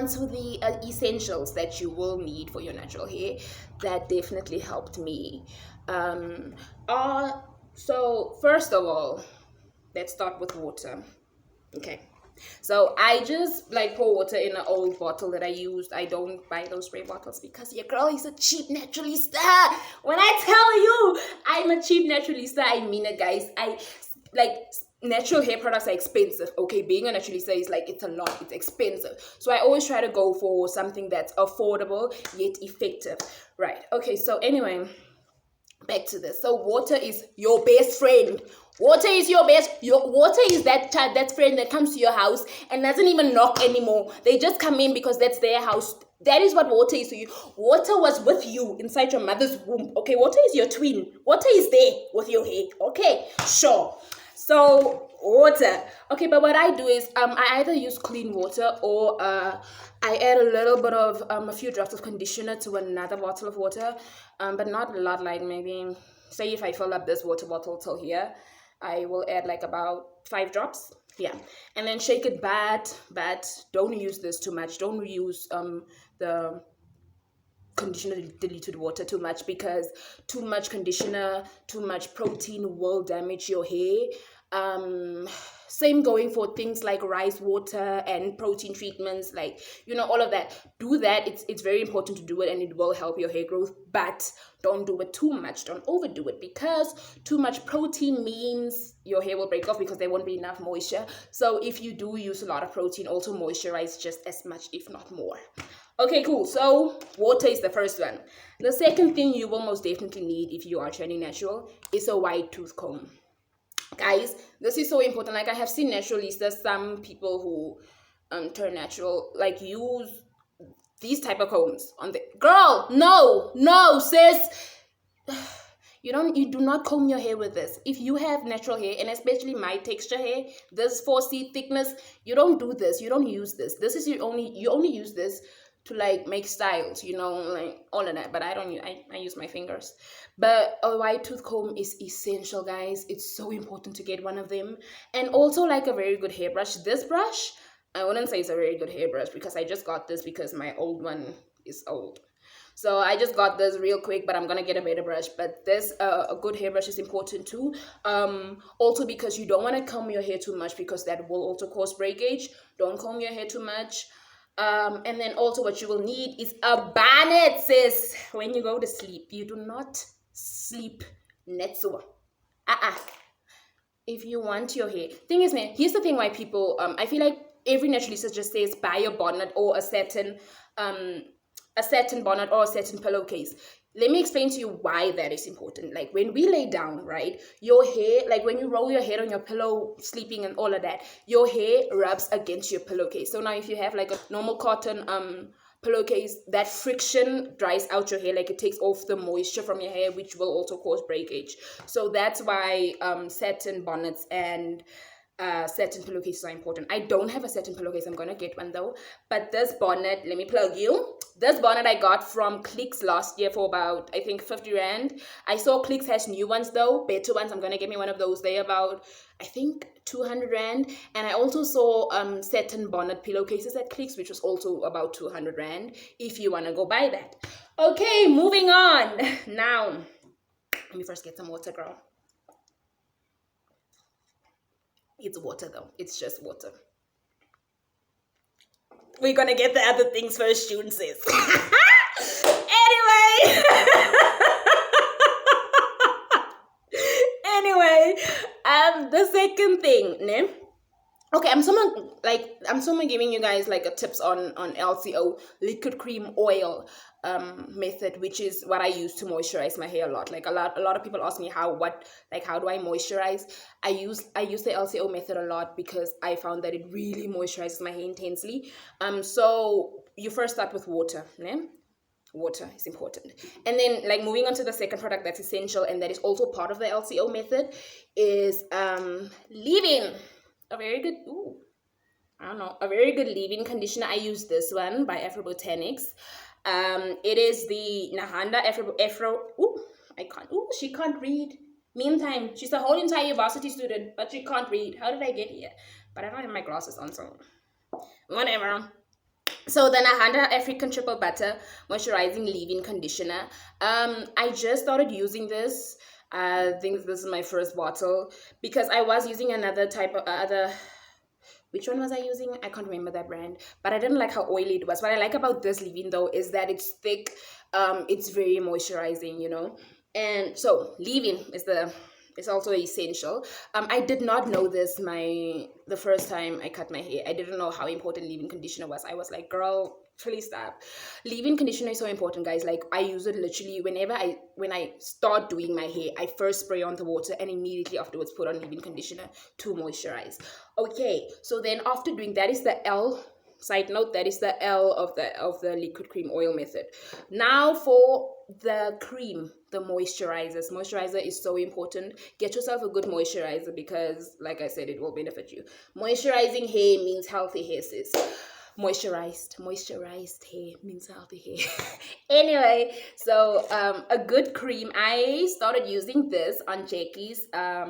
on to the essentials that you will need for your natural hair that definitely helped me. So first of all, let's start with water. Okay. So I just like pour water in an old bottle that I used. I don't buy those spray bottles because your girl is a cheap naturalista. When I tell you I'm a cheap naturalista, I mean it, guys. I like natural hair products are expensive. Okay, being a naturalista is like it's a lot, it's expensive. So I always try to go for something that's affordable yet effective. Right. Okay, so anyway, back to this. So water is your best friend. Water is your best. Your water is that child, that friend that comes to your house and doesn't even knock anymore. They just come in because that's their house. That is what water is to you. Water was with you inside your mother's womb. Okay, water is your twin. Water is there with your hair. Okay, sure. So water. Okay, but what I do is I either use clean water or I add a little bit of a few drops of conditioner to another bottle of water, but not a lot. Like maybe say if I fill up this water bottle till here, I will add like about 5 drops. Yeah, and then shake it bad. Don't use this too much. Don't use the conditioner diluted water too much, because too much conditioner, too much protein will damage your hair. Same going for things like rice water and protein treatments, like all of that. Do that. It's very important to do it, and it will help your hair growth, but don't do it too much. Don't overdo it, because too much protein means your hair will break off because there won't be enough moisture. So if you do use a lot of protein, also moisturize just as much, if not more. Okay, cool. So water is the first one. The second thing you will most definitely need if you are trending natural is a wide tooth comb. Guys, this is so important. Like, I have seen naturalistas, some people who turn natural, like, use these type of combs on the girl. No, sis. You do not comb your hair with this. If you have natural hair, and especially my texture hair, this 4C thickness, you don't do this. You don't use this. This is you only use this to like make styles, like all of that. But I use my fingers. But a wide tooth comb is essential, guys. It's so important to get one of them. And also like a very good hairbrush. This brush, I wouldn't say it's a very good hairbrush because I just got this because my old one is old. So I just got this real quick, but I'm gonna get a better brush. But this a good hairbrush is important too. Also because you don't want to comb your hair too much, because that will also cause breakage. Don't comb your hair too much. And then also what you will need is a bonnet, sis. When you go to sleep, you do not sleep netso. If you want your hair, thing is, man, here's the thing why people I feel like every naturalist just says buy a bonnet or a satin bonnet or a satin pillowcase. Let me explain to you why that is important. Like when we lay down, right, your hair, like when you roll your head on your pillow, sleeping and all of that, your hair rubs against your pillowcase. So now if you have like a normal cotton pillowcase, that friction dries out your hair, like it takes off the moisture from your hair, which will also cause breakage. So that's why satin bonnets and satin pillowcases are important. I don't have a satin pillowcase. I'm gonna get one though. But this bonnet, let me plug you. This bonnet I got from Clicks last year for about, I think, 50 Rand. I saw Clicks has new ones though, better ones. I'm gonna get me one of those. They're about, I think, 200 Rand. And I also saw satin bonnet pillowcases at Clicks, which was also about 200 Rand, if you wanna go buy that. Okay, moving on. Now, let me first get some water, girl. It's water though. It's just water. We're gonna get the other things first, June says. Anyway, the second thing, ne? Okay, I'm someone giving you guys like a tips on LCO, liquid cream oil method, which is what I use to moisturize my hair a lot. Like a lot of people ask me how do I moisturize? I use the LCO method a lot because I found that it really moisturizes my hair intensely. So you first start with water, ne? Water is important. And then like moving on to the second product that's essential and that is also part of the LCO method is leave-in. A very good leave-in conditioner. I use this one by Afro Botanics. It is the Nahanda she can't read. Meantime, she's a whole entire varsity student, but she can't read. How did I get here? But I don't have my glasses on, so whatever. So then I had a African Triple Butter Moisturizing Leave-In Conditioner. I just started using this. I think this is my first bottle because I was using another type of other. Which one was I using? I can't remember that brand, but I didn't like how oily it was. What I like about this leave-in though is that it's thick. It's very moisturizing, you know. And so leave-in is the it's also essential. I did not know this the first time I cut my hair. I didn't know how important leave-in conditioner was. I was like, girl, please stop. Leave-in conditioner is so important, guys. Like I use it literally when I start doing my hair. I first spray on the water and immediately afterwards put on leave-in conditioner to moisturize. Okay, so then after doing that is the L. Side note, that is the L of the liquid cream oil method. Now for the cream, the moisturizers. Moisturizer is so important. Get yourself a good moisturizer because, like I said, it will benefit you. Moisturizing hair means healthy hair, sis. Moisturized hair means healthy hair. Anyway, so a good cream. I started using this on Jackie's. I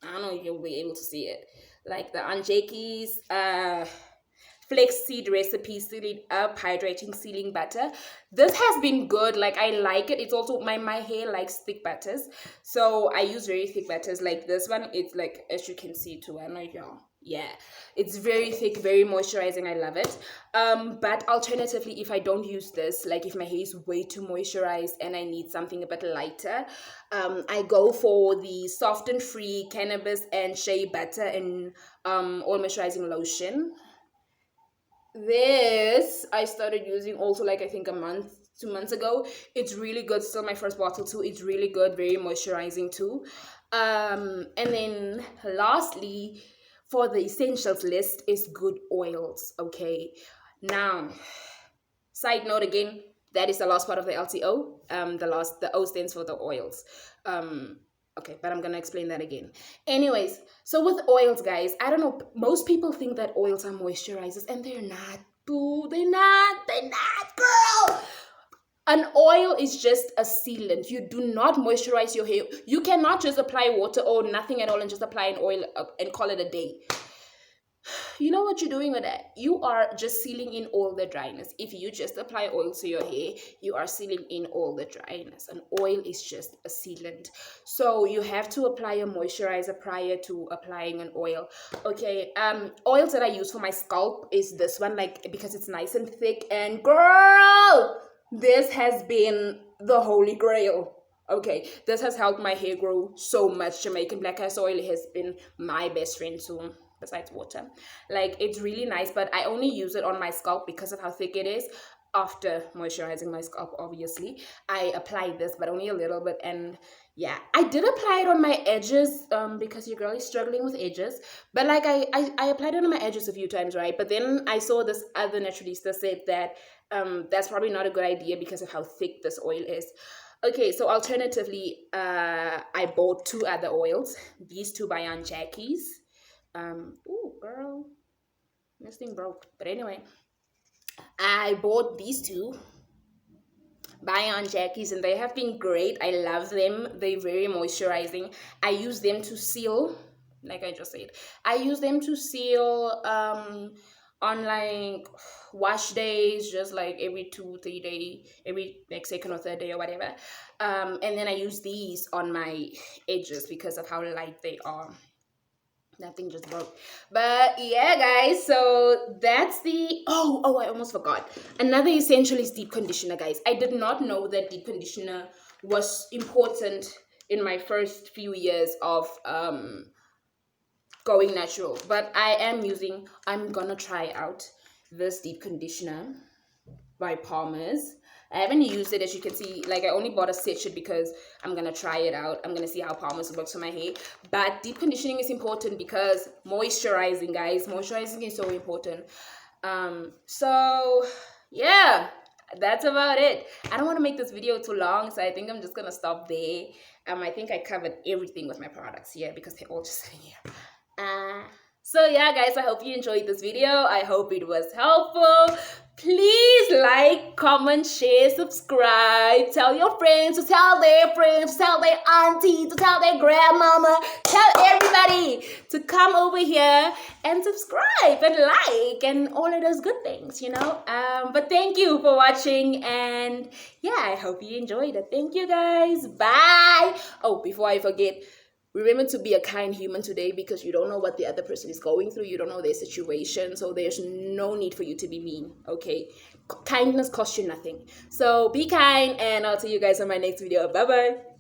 don't know if you'll be able to see it. Like the Aunt Jackie's flaxseed recipe sealing up hydrating sealing butter. This has been good. Like I like it. It's also my hair likes thick butters, so I use very thick butters. Like this one, it's like, as you can see too, I know y'all, yeah, it's very thick, very moisturizing. I love it. But alternatively, if I don't use this, like if my hair is way too moisturized and I need something a bit lighter, I go for the Soft and Free cannabis and shea butter and oil moisturizing lotion. This I started using also, like I think a month 2 months ago. It's really good. Still my first bottle too. It's really good, very moisturizing too. And then lastly, for the essentials list is good oils. Okay, now side note again, that is the last part of the LTO. The O stands for the oils. Okay, but I'm gonna explain that again. Anyways, so with oils, guys, I don't know, most people think that oils are moisturizers, and they're not. Boo, they're not, girl. An oil is just a sealant. You do not moisturize your hair. You cannot just apply water or nothing at all and just apply an oil and call it a day. You know what you're doing with that? You are just sealing in all the dryness. If you just apply oil to your hair, you are sealing in all the dryness. An oil is just a sealant. So you have to apply a moisturizer prior to applying an oil. Okay, oils that I use for my scalp is this one, like, because it's nice and thick. And girl, this has been the holy grail. Okay, this has helped my hair grow so much. Jamaican Black Castor Oil has been my best friend too, besides water. Like, it's really nice, but I only use it on my scalp because of how thick it is. After moisturizing my scalp, obviously I apply this, but only a little bit. And yeah, I did apply it on my edges because your girl is struggling with edges, but like I applied it on my edges a few times, right? But then I saw this other naturalista said that that's probably not a good idea because of how thick this oil is. Okay, so alternatively, I bought two other oils. These two by Aunt Jackie's. Oh, girl, this thing broke. But anyway, I bought these two by Aunt Jackie's, and they have been great. I love them. They're very moisturizing. I use them to seal, like I just said. I use them to seal on like wash days, just like every 2-3 day, every like second or third day or whatever. And then I use these on my edges because of how light they are. That thing just broke. But yeah, guys, so that's the oh I almost forgot. Another essential is deep conditioner, guys. I did not know that deep conditioner was important in my first few years of going natural, but I'm gonna try out this deep conditioner by Palmer's. I haven't used it, as you can see. Like, I only bought a sachet because I'm gonna try it out. I'm gonna see how Palmer's works for my hair. But deep conditioning is important because moisturizing, guys, moisturizing is so important. So yeah, that's about it. I don't want to make this video too long, so I think I'm just gonna stop there. I think I covered everything with my products here because they're all just sitting here. So yeah, guys, I hope you enjoyed this video. I hope it was helpful. Please like, comment, share, subscribe. Tell your friends to tell their friends, to tell their auntie, to tell their grandmama. Tell everybody to come over here and subscribe and like and all of those good things, you know. But thank you for watching, and yeah, I hope you enjoyed it. Thank you guys. Bye. Oh, before I forget, remember to be a kind human today, because you don't know what the other person is going through. You don't know their situation. So there's no need for you to be mean, okay? Kindness costs you nothing. So be kind, and I'll see you guys on my next video. Bye-bye.